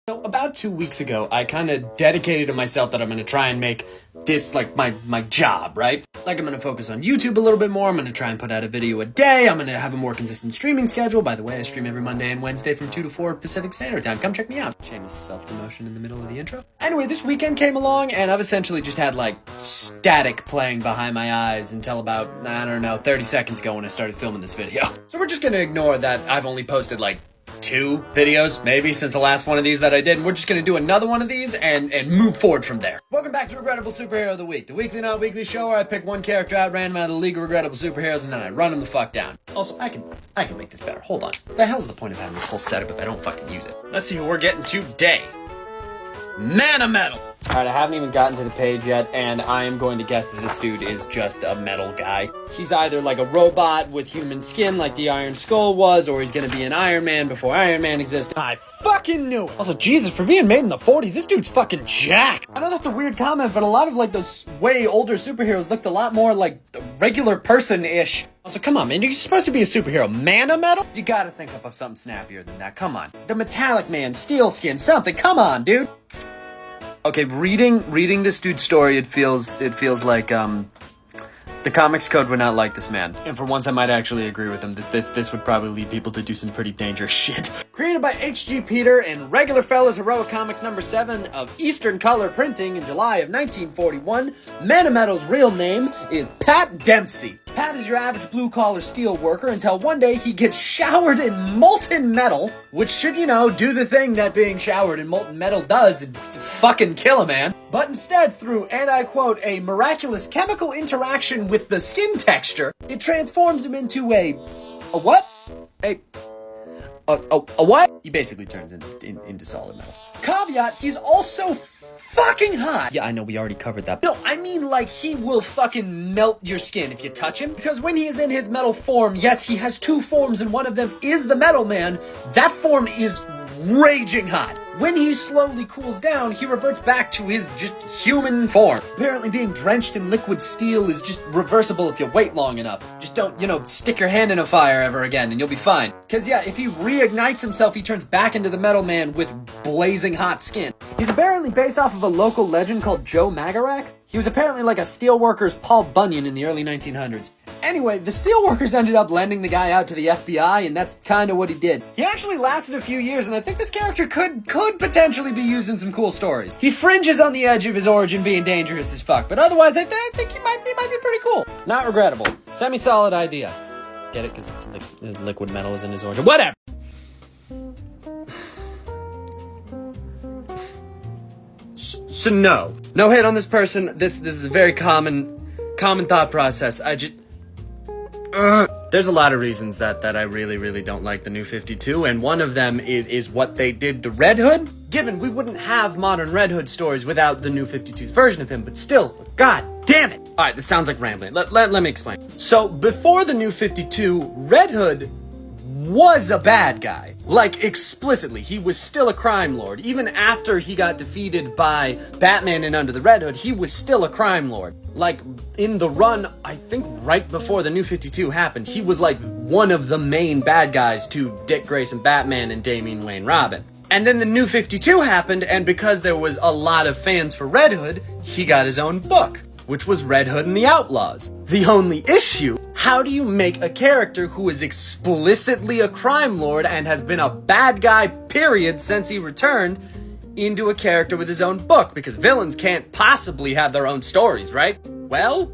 So about 2 weeks ago, I kind of dedicated to myself that I'm going to try and make this like my job, right? Like I'm going to focus on YouTube a little bit more. I'm going to try and put out a video a day. I'm going to have a more consistent streaming schedule. By the way, I stream every Monday and Wednesday from 2 to 4 Pacific Standard Time. Come check me out. Shameless self-promotion in the middle of the intro. Anyway, this weekend came along and I've essentially just had like static playing behind my eyes until about, I don't know, 30 seconds ago when I started filming this video. So we're just going to ignore that I've only posted like 2 videos, maybe, since the last one of these that I did, and we're just gonna do another one of these and move forward from there. Welcome back to Regrettable Superhero of the Week, the weekly, not weekly show where I pick one character out random out of the League of Regrettable Superheroes and then I run them the fuck down. Also, I can make this better. Hold on. The hell's the point of having this whole setup if I don't fucking use it? Let's see who we're getting today. Man of Metal! Alright, I haven't even gotten to the page yet, and I am going to guess that this dude is just a metal guy. He's either like a robot with human skin like the Iron Skull was, or he's gonna be an Iron Man before Iron Man existed. I fucking knew it! Also, Jesus, for being made in the 40s, this dude's fucking jacked! I know that's a weird comment, but a lot of like those way older superheroes looked a lot more like a regular person-ish. Also, come on, man, you're supposed to be a superhero. Man of Metal? You gotta think up of something snappier than that, come on. The Metallic Man, Steel Skin, something, come on, dude! Okay, reading this dude's story, it feels like, the Comics Code would not like this man. And for once, I might actually agree with him. This would probably lead people to do some pretty dangerous shit. Created by H.G. Peter and Regular Fellas Heroic Comics number 7 of Eastern Color Printing in July of 1941, Man of Metal's real name is Pat Dempsey. Pat is your average blue-collar steel worker until one day he gets showered in molten metal, which should, you know, do the thing that being showered in molten metal does and fucking kill a man. But instead, through, and I quote, a miraculous chemical interaction with the skin texture, it transforms him into a what? A what? He basically turns into solid metal. Caveat, he's also fucking hot. Yeah, I know, we already covered that. No, I mean like he will fucking melt your skin if you touch him. Because when he is in his metal form, yes, he has 2 forms and one of them is the Metal Man. That form is raging hot. When he slowly cools down, he reverts back to his just human form. Apparently being drenched in liquid steel is just reversible if you wait long enough. Just don't, you know, stick your hand in a fire ever again and you'll be fine. Cause yeah, if he reignites himself, he turns back into the Metal Man with blazing hot skin. He's apparently based off of a local legend called Joe Magarac. He was apparently like a steelworker's Paul Bunyan in the early 1900s. Anyway, the steelworkers ended up lending the guy out to the FBI, and that's kind of what he did. He actually lasted a few years, and I think this character could potentially be used in some cool stories. He fringes on the edge of his origin being dangerous as fuck, but otherwise I think he might be pretty cool. Not regrettable. Semi-solid idea. Get it? Because his liquid metal is in his origin. Whatever! So no hate on this person. This is a very common thought process. There's a lot of reasons that I really don't like the New 52, and one of them is what they did to Red Hood. Given we wouldn't have modern Red Hood stories without the New 52's version of him, but still, god damn it! Alright, this sounds like rambling. Let me explain. So, before the New 52, Red Hood was a bad guy. Like, explicitly. He was still a crime lord. Even after he got defeated by Batman and Under the Red Hood, he was still a crime lord. Like, in the run, I think right before the New 52 happened, he was like one of the main bad guys to Dick Grayson Batman and Damian Wayne Robin. And then the New 52 happened, and because there was a lot of fans for Red Hood, he got his own book, which was Red Hood and the Outlaws. The only issue, how do you make a character who is explicitly a crime lord and has been a bad guy, period, since he returned, into a character with his own book? Because villains can't possibly have their own stories, right? Well,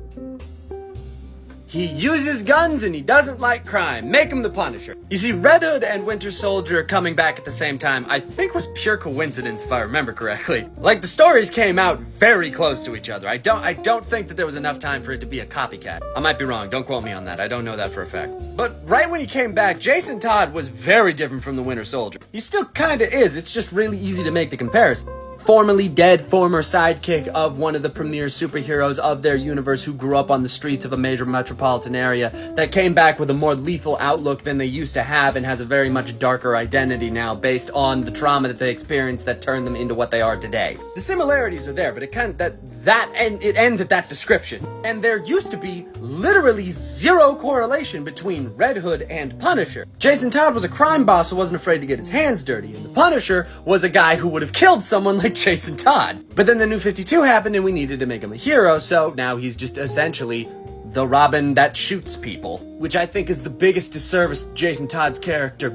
he uses guns and he doesn't like crime. Make him the Punisher. You see, Red Hood and Winter Soldier coming back at the same time, I think was pure coincidence if I remember correctly. Like, the stories came out very close to each other. I don't think that there was enough time for it to be a copycat. I might be wrong, don't quote me on that. I don't know that for a fact. But right when he came back, Jason Todd was very different from the Winter Soldier. He still kinda is, it's just really easy to make the comparison. formerly dead former sidekick of one of the premier superheroes of their universe who grew up on the streets of a major metropolitan area that came back with a more lethal outlook than they used to have and has a very much darker identity now based on the trauma that they experienced that turned them into what they are today. The similarities are there, but it ends at that description. And there used to be literally zero correlation between Red Hood and Punisher. Jason Todd was a crime boss who wasn't afraid to get his hands dirty, and the Punisher was a guy who would have killed someone like Jason Todd. But then the New 52 happened and we needed to make him a hero, so now he's just essentially the Robin that shoots people, which I think is the biggest disservice to Jason Todd's character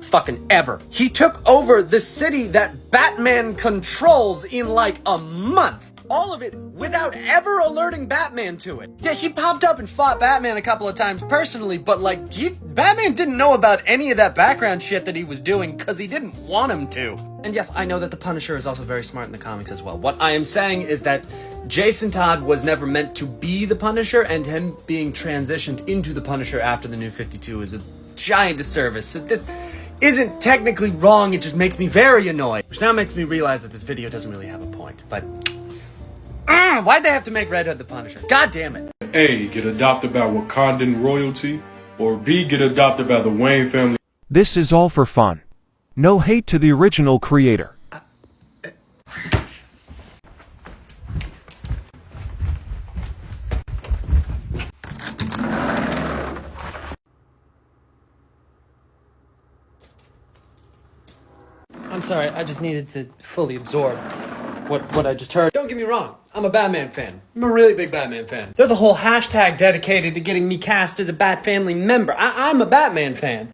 fucking ever. He took over the city that Batman controls in like a month. All of it without ever alerting Batman to it. Yeah, he popped up and fought Batman a couple of times personally, but like, Batman didn't know about any of that background shit that he was doing because he didn't want him to. And yes, I know that the Punisher is also very smart in the comics as well. What I am saying is that Jason Todd was never meant to be the Punisher, and him being transitioned into the Punisher after the New 52 is a giant disservice. So this isn't technically wrong, it just makes me very annoyed. Which now makes me realize that this video doesn't really have a point, but why'd they have to make Red Hood the Punisher? God damn it. A, get adopted by Wakandan royalty, or B, get adopted by the Wayne family. This is all for fun. No hate to the original creator. I'm sorry, I just needed to fully absorb what I just heard. Don't get me wrong, I'm a Batman fan. I'm a really big Batman fan. There's a whole hashtag dedicated to getting me cast as a Bat Family member. I'm a Batman fan.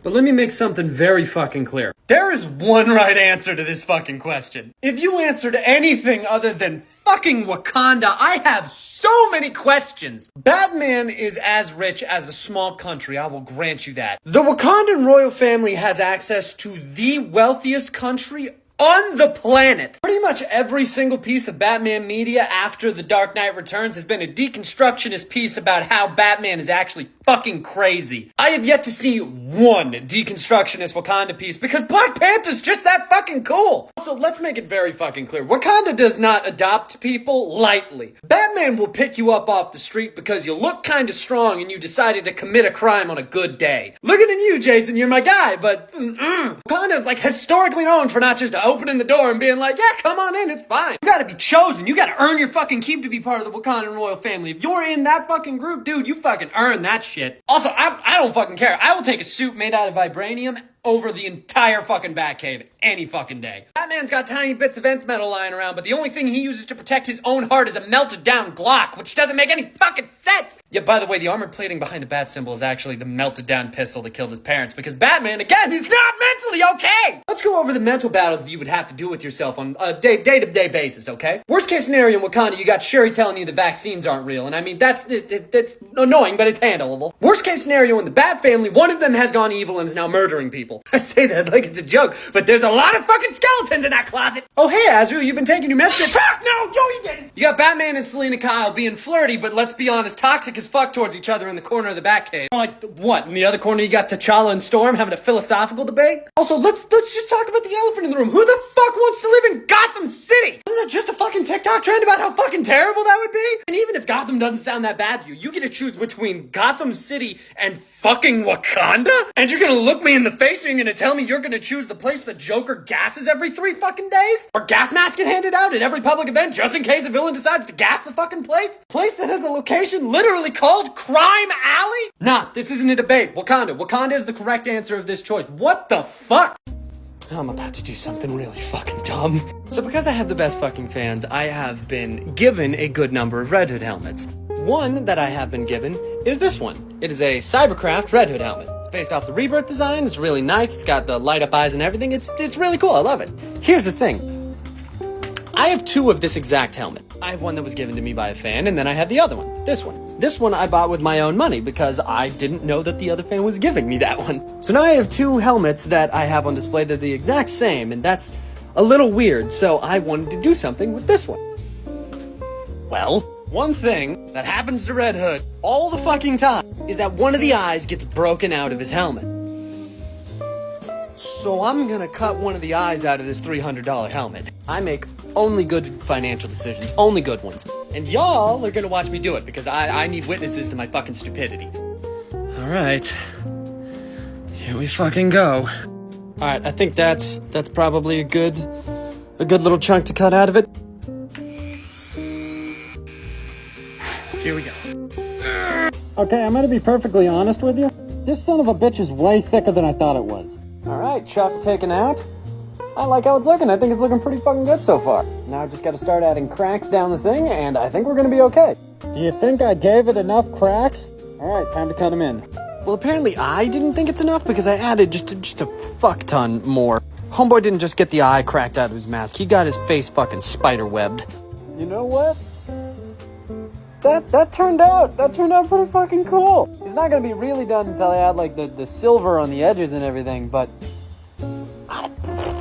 But let me make something very fucking clear. There is one right answer to this fucking question. If you answered anything other than fucking Wakanda, I have so many questions. Batman is as rich as a small country, I will grant you that. The Wakandan royal family has access to the wealthiest country on the planet. Pretty much every single piece of Batman media after The Dark Knight Returns has been a deconstructionist piece about how Batman is actually fucking crazy. I have yet to see one deconstructionist Wakanda piece because Black Panther's just that fucking cool. Also, let's make it very fucking clear. Wakanda does not adopt people lightly. Batman will pick you up off the street because you look kinda strong and you decided to commit a crime on a good day. Looking at you, Jason, you're my guy, but Wakanda is like historically known for not just opening the door and being like, yeah, come on in, it's fine. You gotta be chosen. You gotta earn your fucking keep to be part of the Wakandan royal family. If you're in that fucking group, dude, you fucking earn that shit. Also, I don't fucking care. I will take a suit made out of vibranium over the entire fucking Batcave any fucking day. Batman's got tiny bits of nth metal lying around, but the only thing he uses to protect his own heart is a melted down Glock, which doesn't make any fucking sense. Yeah, by the way, the armored plating behind the bat symbol is actually the melted down pistol that killed his parents, because Batman, again, is not mentally okay. Let's go over the mental battles that you would have to do with yourself on a day-to-day basis, okay? Worst case scenario in Wakanda, you got Shuri telling you the vaccines aren't real, and I mean, that's annoying, but it's handleable. Worst case scenario in the Bat family, one of them has gone evil and is now murdering people. I say that like it's a joke, but there's a lot of fucking skeletons in that closet. Oh, hey, Azrael, you've been taking your meds. Fuck, no, you didn't. You got Batman and Selena Kyle being flirty, but let's be honest, toxic as fuck towards each other in the corner of the Batcave. Like, what? In the other corner, you got T'Challa and Storm having a philosophical debate? Also, let's just talk about the elephant in the room. Who the fuck wants to live in Gotham City? Isn't that just a fucking TikTok trend about how fucking terrible that would be? And even if Gotham doesn't sound that bad to you, you get to choose between Gotham City and fucking Wakanda? And you're gonna look me in the face and you're gonna tell me you're gonna choose the place the Joker gasses every 3 fucking days? Or gas masks get handed out at every public event just in case a villain decides to gas the fucking place? Place that has a location literally called Crime Alley? Nah, this isn't a debate. Wakanda is the correct answer of this choice. What the fuck? I'm about to do something really fucking dumb. So because I have the best fucking fans, I have been given a good number of Red Hood helmets. One that I have been given is this one. It is a Cybercraft Red Hood helmet. It's based off the Rebirth design. It's really nice. It's got the light up eyes and everything. It's really cool. I love it. Here's the thing. I have 2 of this exact helmet. I have one that was given to me by a fan, and then I have the other one. This one. This one I bought with my own money because I didn't know that the other fan was giving me that one. So now I have 2 helmets that I have on display that are the exact same, and that's a little weird, so I wanted to do something with this one. Well, one thing that happens to Red Hood all the fucking time is that one of the eyes gets broken out of his helmet. So I'm gonna cut one of the eyes out of this $300 helmet. I make only good financial decisions, only good ones. And y'all are gonna watch me do it because I need witnesses to my fucking stupidity. All right, here we fucking go. All right, I think that's probably a good little chunk to cut out of it. Here we go. Okay, I'm gonna be perfectly honest with you. This son of a bitch is way thicker than I thought it was. All right, chop taken out. I like how it's looking. I think it's looking pretty fucking good so far. Now I just gotta start adding cracks down the thing, and I think we're gonna be okay. Do you think I gave it enough cracks? Alright, time to cut them in. Well, apparently I didn't think it's enough because I added just a fuck ton more. Homeboy didn't just get the eye cracked out of his mask. He got his face fucking spider-webbed. You know what? That turned out pretty fucking cool. He's not gonna be really done until I add like the silver on the edges and everything, but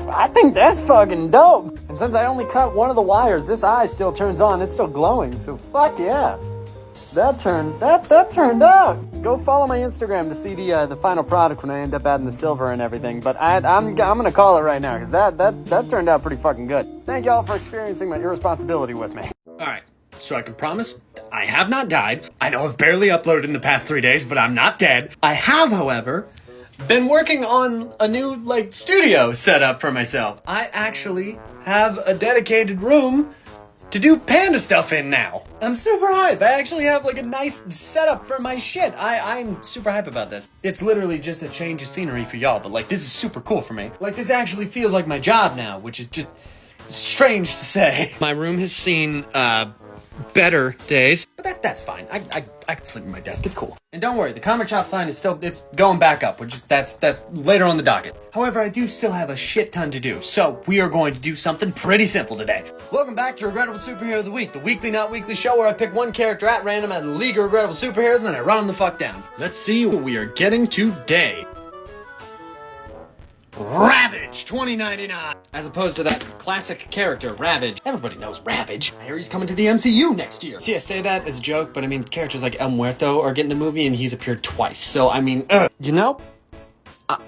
I think that's fucking dope. And since I only cut one of the wires, this eye still turns on. It's still glowing, so fuck yeah. That turned out. Go follow my Instagram to see the final product when I end up adding the silver and everything. But I'm gonna call it right now because that turned out pretty fucking good. Thank y'all for experiencing my irresponsibility with me. All right. So I can promise I have not died. I know I've barely uploaded in the past 3 days, but I'm not dead. I have, however, been working on a new, studio setup for myself. I actually have a dedicated room to do Panda stuff in now. I'm super hype. I actually have, a nice setup for my shit. I'm super hype about this. It's literally just a change of scenery for y'all, but, this is super cool for me. This actually feels like my job now, which is just strange to say. My room has seen, better days, but that's fine. I can sleep at my desk. It's cool. And don't worry, the comic shop sign is it's going back up. That's later on the docket. However, I do still have a shit ton to do, so we are going to do something pretty simple today. Welcome back to Regrettable Superhero of the Week, the weekly not weekly show where I pick one character at random out of the League of Regrettable Superheroes and then I run them the fuck down. Let's see what we are getting today. Ravage 2099, as opposed to that classic character Ravage. Everybody knows Ravage. I hear he's coming to the MCU next year. See, I say that as a joke, but I mean characters like El Muerto are getting a movie and he's appeared twice. So I mean, you know, I'm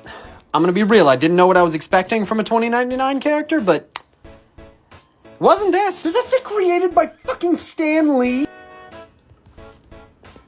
gonna be real. I didn't know what I was expecting from a 2099 character, but wasn't this? Does that say created by fucking Stan Lee?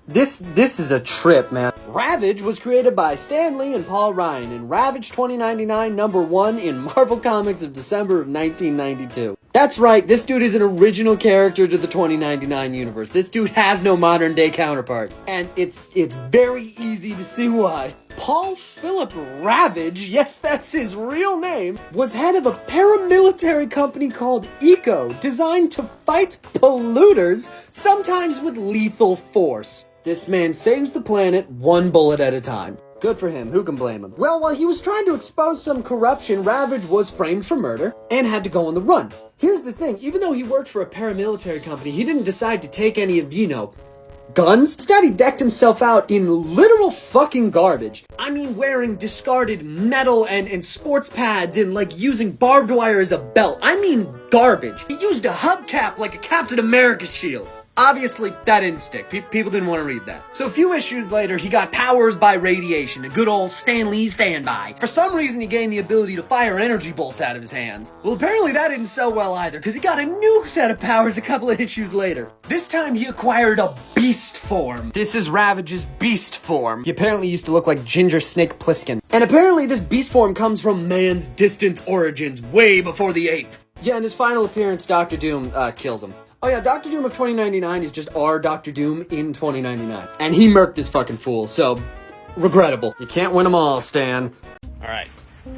This is a trip, man. Ravage was created by Stan Lee and Paul Ryan in Ravage 2099 #1 in Marvel Comics of December of 1992. That's right, this dude is an original character to the 2099 universe. This dude has no modern day counterpart. And it's very easy to see why. Paul Philip Ravage, yes, that's his real name, was head of a paramilitary company called ECO, designed to fight polluters, sometimes with lethal force. This man saves the planet one bullet at a time. Good for him, who can blame him? Well, while he was trying to expose some corruption, Ravage was framed for murder and had to go on the run. Here's the thing, even though he worked for a paramilitary company, he didn't decide to take any of, guns. Instead, he decked himself out in literal fucking garbage. I mean, wearing discarded metal and sports pads and, using barbed wire as a belt. I mean garbage. He used a hubcap like a Captain America shield. Obviously, that didn't stick. People didn't want to read that. So a few issues later, he got powers by radiation, a good old Stan Lee standby. For some reason, he gained the ability to fire energy bolts out of his hands. Well, apparently that didn't sell well either, because he got a new set of powers a couple of issues later. This time, he acquired a beast form. This is Ravage's beast form. He apparently used to look like Ginger Snake Plissken. And apparently, this beast form comes from man's distant origins, way before the ape. Yeah, in his final appearance, Dr. Doom kills him. Oh yeah, Dr. Doom of 2099 is just our Dr. Doom in 2099. And he murked this fucking fool, so regrettable. You can't win them all, Stan. Alright,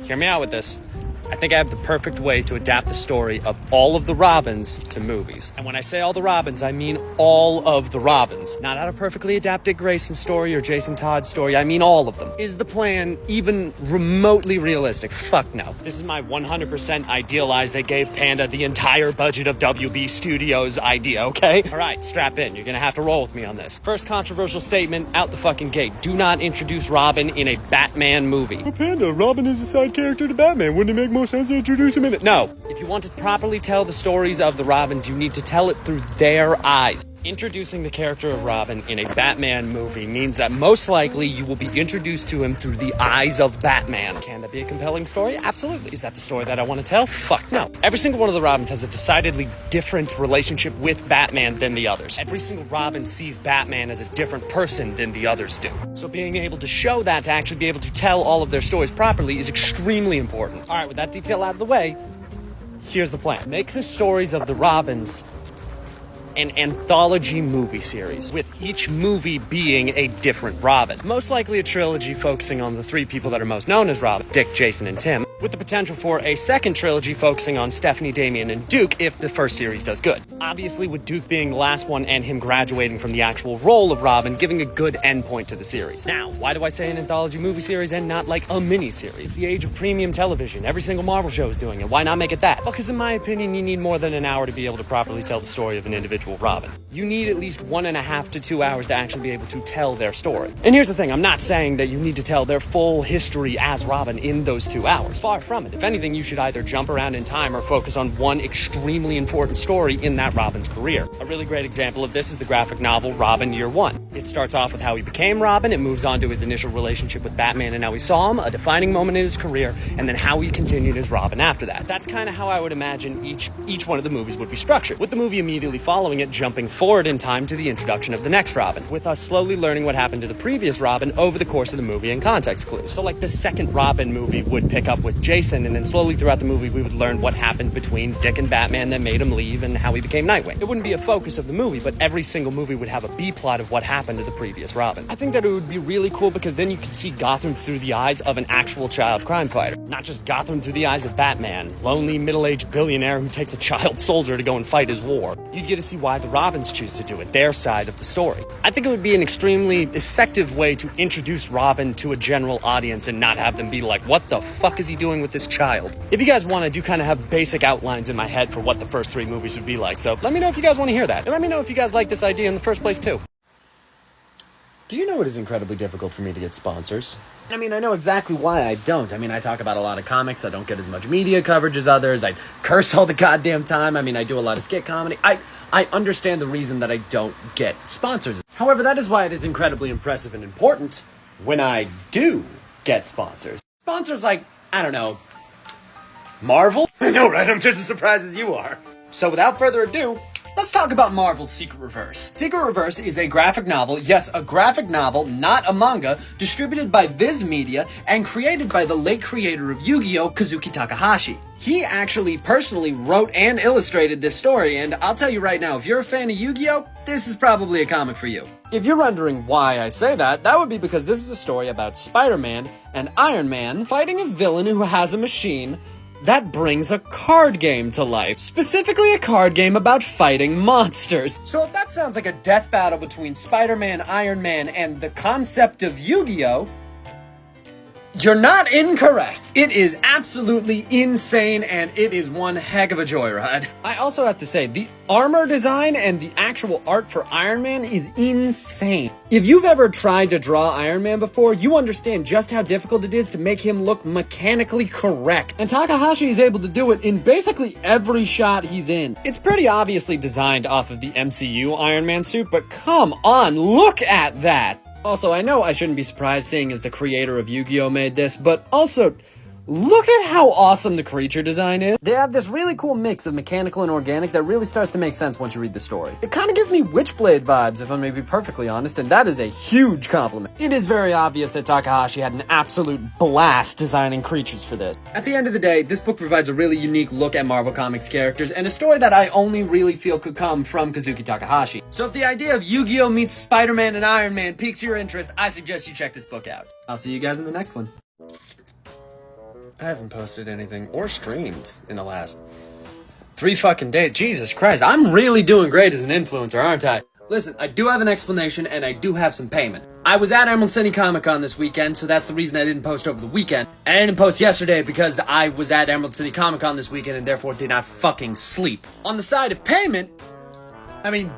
hear me out with this. I think I have the perfect way to adapt the story of all of the Robins to movies. And when I say all the Robins, I mean all of the Robins. Not how to perfectly adapt Dick Grayson's story or Jason Todd's story, I mean all of them. Is the plan even remotely realistic? Fuck no. This is my 100% idealized, they gave Panda the entire budget of WB Studios idea, okay? Alright, strap in. You're gonna have to roll with me on this. First controversial statement, out the fucking gate. Do not introduce Robin in a Batman movie. But Panda, Robin is a side character to Batman. Wouldn't it make more sense to introduce him in it? No. If you want to properly tell the stories of the Robins, you need to tell it through their eyes. Introducing the character of Robin in a Batman movie means that most likely you will be introduced to him through the eyes of Batman. Can that be a compelling story? Absolutely. Is that the story that I want to tell? Fuck no. Every single one of the Robins has a decidedly different relationship with Batman than the others. Every single Robin sees Batman as a different person than the others do. So being able to show that, to actually be able to tell all of their stories properly, is extremely important. Alright, with that detail out of the way, here's the plan. Make the stories of the Robins an anthology movie series, with each movie being a different Robin. Most likely a trilogy focusing on the three people that are most known as Robin, Dick, Jason, and Tim, with the potential for a second trilogy focusing on Stephanie, Damian, and Duke if the first series does good. Obviously, with Duke being the last one and him graduating from the actual role of Robin, giving a good endpoint to the series. Now, why do I say an anthology movie series and not like a mini-series? It's the age of premium television. Every single Marvel show is doing it. Why not make it that? Well, because in my opinion, you need more than an hour to be able to properly tell the story of an individual Robin. You need at least 1.5 to 2 hours to actually be able to tell their story. And here's the thing, I'm not saying that you need to tell their full history as Robin in those 2 hours. Far from it. If anything, you should either jump around in time or focus on one extremely important story in that Robin's career. A really great example of this is the graphic novel Robin Year One. It starts off with how he became Robin, it moves on to his initial relationship with Batman and how he saw him, a defining moment in his career, and then how he continued as Robin after that. That's kind of how I would imagine each one of the movies would be structured, with the movie immediately following it jumping forward in time to the introduction of the next Robin, with us slowly learning what happened to the previous Robin over the course of the movie and context clues. So like the second Robin movie would pick up with Jason, and then slowly throughout the movie we would learn what happened between Dick and Batman that made him leave and how he became Nightwing. It wouldn't be a focus of the movie, but every single movie would have a B-plot of what happened to the previous Robin. I think that it would be really cool because then you could see Gotham through the eyes of an actual child crime fighter, not just Gotham through the eyes of Batman, lonely middle-aged billionaire who takes a child soldier to go and fight his war. You'd get to see why the Robins choose to do it, their side of the story. I think it would be an extremely effective way to introduce Robin to a general audience and not have them be like, what the fuck is he doing with this child? If you guys want, I do kind of have basic outlines in my head for what the first 3 movies would be like, so let me know if you guys want to hear that. And let me know if you guys like this idea in the first place too. Do you know it is incredibly difficult for me to get sponsors? I mean, I know exactly why I don't. I mean, I talk about a lot of comics that don't get as much media coverage as others. I curse all the goddamn time. I mean, I do a lot of skit comedy. I understand the reason that I don't get sponsors. However, that is why it is incredibly impressive and important when I do get sponsors. Sponsors like, I don't know, Marvel? I know, right? I'm just as surprised as you are. So without further ado, let's talk about Marvel's Secret Reverse. Secret Reverse is a graphic novel, yes, a graphic novel, not a manga, distributed by Viz Media and created by the late creator of Yu-Gi-Oh!, Kazuki Takahashi. He actually personally wrote and illustrated this story, and I'll tell you right now, if you're a fan of Yu-Gi-Oh!, this is probably a comic for you. If you're wondering why I say that, that would be because this is a story about Spider-Man and Iron Man fighting a villain who has a machine that brings a card game to life. Specifically a card game about fighting monsters. So if that sounds like a death battle between Spider-Man, Iron Man, and the concept of Yu-Gi-Oh!, you're not incorrect. It is absolutely insane, and it is one heck of a joyride. I also have to say, the armor design and the actual art for Iron Man is insane. If you've ever tried to draw Iron Man before, you understand just how difficult it is to make him look mechanically correct. And Takahashi is able to do it in basically every shot he's in. It's pretty obviously designed off of the MCU Iron Man suit, but come on, look at that! Also, I know I shouldn't be surprised seeing as the creator of Yu-Gi-Oh! Made this, but also, look at how awesome the creature design is. They have this really cool mix of mechanical and organic that really starts to make sense once you read the story. It kind of gives me Witchblade vibes, if I'm going to be perfectly honest, and that is a huge compliment. It is very obvious that Takahashi had an absolute blast designing creatures for this. At the end of the day, this book provides a really unique look at Marvel Comics characters and a story that I only really feel could come from Kazuki Takahashi. So if the idea of Yu-Gi-Oh! Meets Spider-Man and Iron Man piques your interest, I suggest you check this book out. I'll see you guys in the next one. I haven't posted anything or streamed in the last 3 fucking days. Jesus Christ, I'm really doing great as an influencer, aren't I? Listen, I do have an explanation and I do have some payment. I was at Emerald City Comic Con this weekend, so that's the reason I didn't post over the weekend. And I didn't post yesterday because I was at Emerald City Comic Con this weekend and therefore did not fucking sleep. On the side of payment, I mean,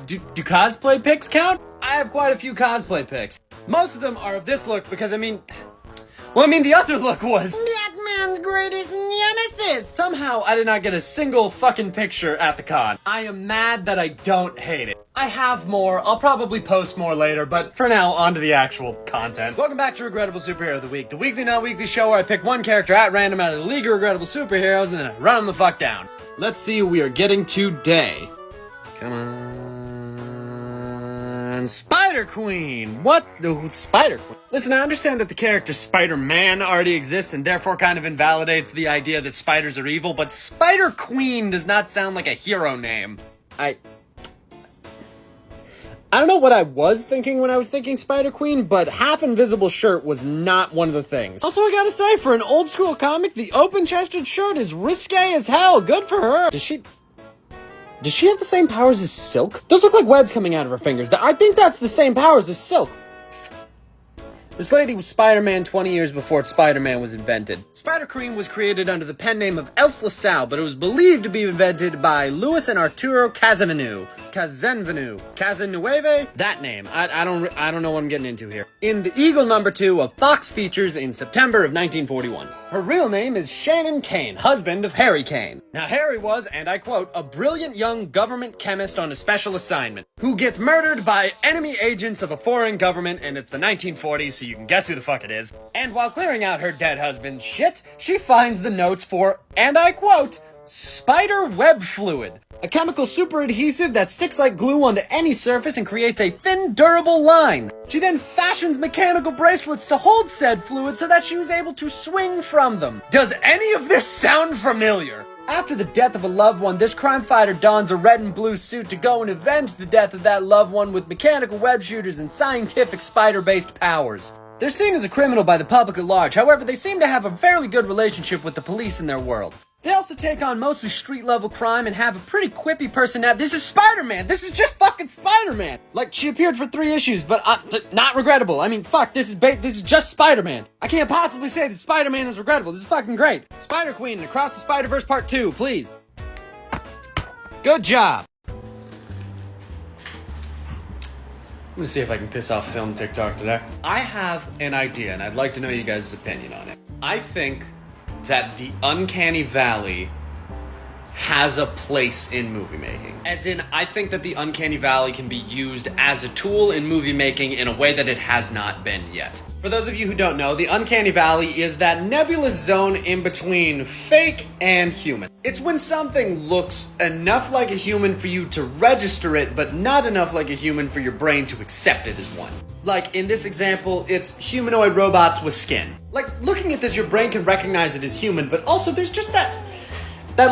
do cosplay pics count? I have quite a few cosplay pics. Most of them are of this look because, the other look was Batman's greatest nemesis! Somehow, I did not get a single fucking picture at the con. I am mad that I don't hate it. I have more. I'll probably post more later, but for now, on to the actual content. Welcome back to Regrettable Superhero of the Week, the weekly, not weekly show where I pick one character at random out of the League of Regrettable Superheroes and then I run them the fuck down. Let's see what we are getting today. Come on. Spider-Queen! What? The Spider-Queen? Listen, I understand that the character Spider-Man already exists and therefore kind of invalidates the idea that spiders are evil, but Spider-Queen does not sound like a hero name. I don't know what I was thinking when I was thinking Spider-Queen, but half-invisible shirt was not one of the things. Also, I gotta say, for an old-school comic, the open-chested shirt is risque as hell. Good for her. Does she have the same powers as Silk? Those look like webs coming out of her fingers. I think that's the same powers as Silk. This lady was Spider-Man 20 years before Spider-Man was invented. Spider-Queen was created under the pen name of Else LaSalle, but it was believed to be invented by Louis and Arturo Cazenueve. That name. I don't know what I'm getting into here. In the Eagle #2 of Fox Features in September of 1941. Her real name is Shannon Kane, husband of Harry Kane. Now Harry was, and I quote, a brilliant young government chemist on a special assignment, who gets murdered by enemy agents of a foreign government, and it's the 1940s, so you can guess who the fuck it is. And while clearing out her dead husband's shit, she finds the notes for, and I quote, spider web fluid, a chemical super adhesive that sticks like glue onto any surface and creates a thin, durable line. She then fashions mechanical bracelets to hold said fluid so that she was able to swing from them. Does any of this sound familiar? After the death of a loved one, this crime fighter dons a red and blue suit to go and avenge the death of that loved one with mechanical web shooters and scientific spider-based powers. They're seen as a criminal by the public at large, however, they seem to have a fairly good relationship with the police in their world. They also take on mostly street-level crime and have a pretty quippy personality. This is Spider-Man! This is just fucking Spider-Man! Like, she appeared for 3 issues, but not regrettable. I mean, fuck, this is just Spider-Man. I can't possibly say that Spider-Man is regrettable. This is fucking great. Spider-Queen and Across the Spider-Verse Part 2, please. Good job! I'm gonna see if I can piss off Film TikTok today. I have an idea, and I'd like to know you guys' opinion on it. I think that the Uncanny Valley has a place in movie making. As in, I think that the Uncanny Valley can be used as a tool in movie making in a way that it has not been yet. For those of you who don't know, the Uncanny Valley is that nebulous zone in between fake and human. It's when something looks enough like a human for you to register it, but not enough like a human for your brain to accept it as one. Like, in this example, it's humanoid robots with skin. Like, looking at this, your brain can recognize it as human, but also there's just that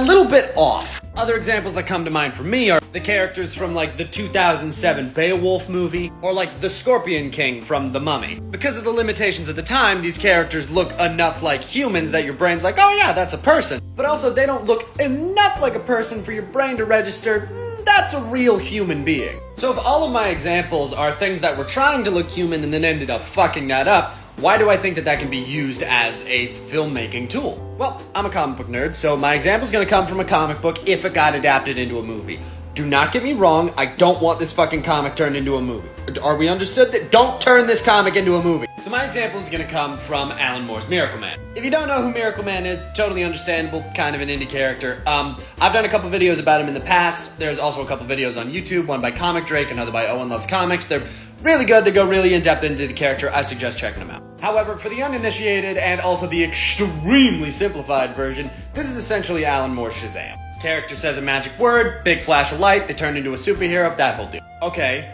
little bit off. Other examples that come to mind for me are the characters from, like, the 2007 Beowulf movie, or, like, the Scorpion King from The Mummy. Because of the limitations at the time, these characters look enough like humans that your brain's like, oh yeah, that's a person. But also, they don't look enough like a person for your brain to register, that's a real human being. So if all of my examples are things that were trying to look human and then ended up fucking that up, why do I think that that can be used as a filmmaking tool? Well, I'm a comic book nerd, so my example's gonna come from a comic book if it got adapted into a movie. Do not get me wrong, I don't want this fucking comic turned into a movie. Are we understood that? Don't turn this comic into a movie. So my example is gonna come from Alan Moore's Miracle Man. If you don't know who Miracle Man is, totally understandable, kind of an indie character. I've done a couple videos about him in the past. There's also a couple videos on YouTube, one by Comic Drake, another by Owen Loves Comics. They're really good, they go really in-depth into the character. I suggest checking them out. However, for the uninitiated and also the extremely simplified version, this is essentially Alan Moore's Shazam. Character says a magic word, big flash of light, they turn into a superhero, that whole deal. Okay,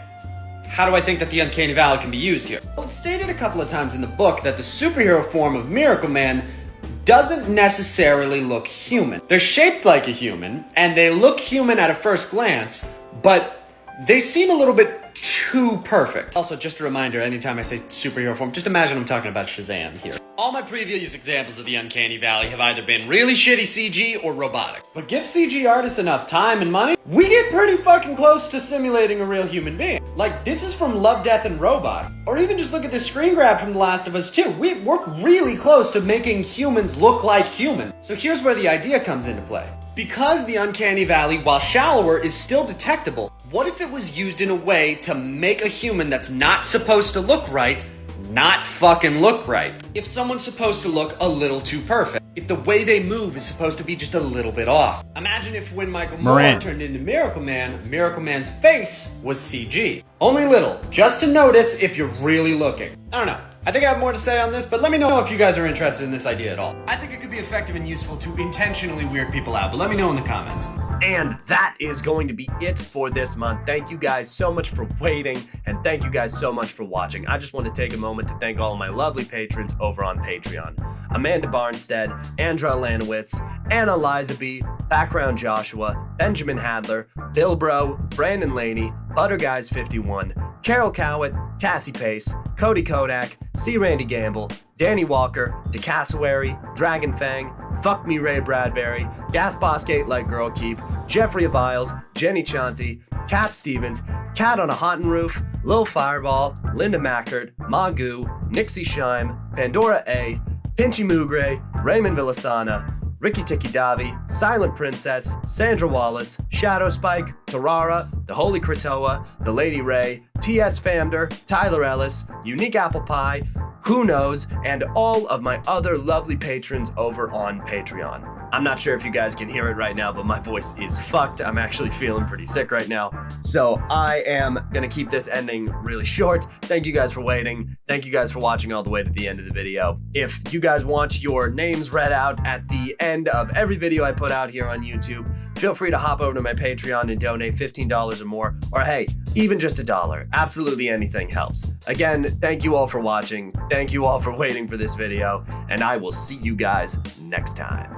how do I think that the Uncanny Valley can be used here? Well, it's stated a couple of times in the book that the superhero form of Miracle Man doesn't necessarily look human. They're shaped like a human, and they look human at a first glance, but they seem a little bit too perfect. Also, just a reminder, anytime I say superhero form, just imagine I'm talking about Shazam here. All my previous examples of the Uncanny Valley have either been really shitty CG or robotic. But give CG artists enough time and money, we get pretty fucking close to simulating a real human being. Like, this is from Love, Death, and Robots. Or even just look at this screen grab from The Last of Us 2. We're really close to making humans look like humans. So here's where the idea comes into play. Because the Uncanny Valley, while shallower, is still detectable, what if it was used in a way to make a human that's not supposed to look right, not fucking look right? If someone's supposed to look a little too perfect. if the way they move is supposed to be just a little bit off. Imagine if when Michael Moore Moran. turned into Miracle Man's face was CG. Only little, just to notice if you're really looking. I don't know. I think I have more to say on this, but let me know if you guys are interested in this idea at all. I think it could be effective and useful to intentionally weird people out, but let me know in the comments. And that is going to be it for this month. Thank you guys so much for waiting, and thank you guys so much for watching. I just want to take a moment to thank all of my lovely patrons over on Patreon. Amanda Barnstead, Andra Lanowitz, Anna Lizaby, Background Joshua, Benjamin Hadler, Bill Bro, Brandon Laney, Butterguys51, Carol Cowett, Cassie Pace, Cody Kodak, C. Randy Gamble, Danny Walker, DeCassowary, Dragon Fang, Fuck Me Ray Bradbury, Gas Boskate Like Girl Keep, Jeffrey Abiles, Jenny Chanti, Cat Stevens, Cat on a Hottin' Roof, Lil Fireball, Linda Mackert, Magoo, Nixie Shime, Pandora A, Pinchy Mugray, Raymond Villasana, Ricky Tiki Davi, Silent Princess, Sandra Wallace, Shadow Spike, Tarara, The Holy Kratoa, The Lady Ray, T.S. Famder, Tyler Ellis, Unique Apple Pie, Who Knows, and all of my other lovely patrons over on Patreon. I'm not sure if you guys can hear it right now, but my voice is fucked. I'm actually feeling pretty sick right now. So I am gonna keep this ending really short. Thank you guys for waiting. Thank you guys for watching all the way to the end of the video. If you guys want your names read out at the end of every video I put out here on YouTube, feel free to hop over to my Patreon and donate $15 or more, or hey, even just $1. Absolutely anything helps. Again, thank you all for watching. Thank you all for waiting for this video, and I will see you guys next time.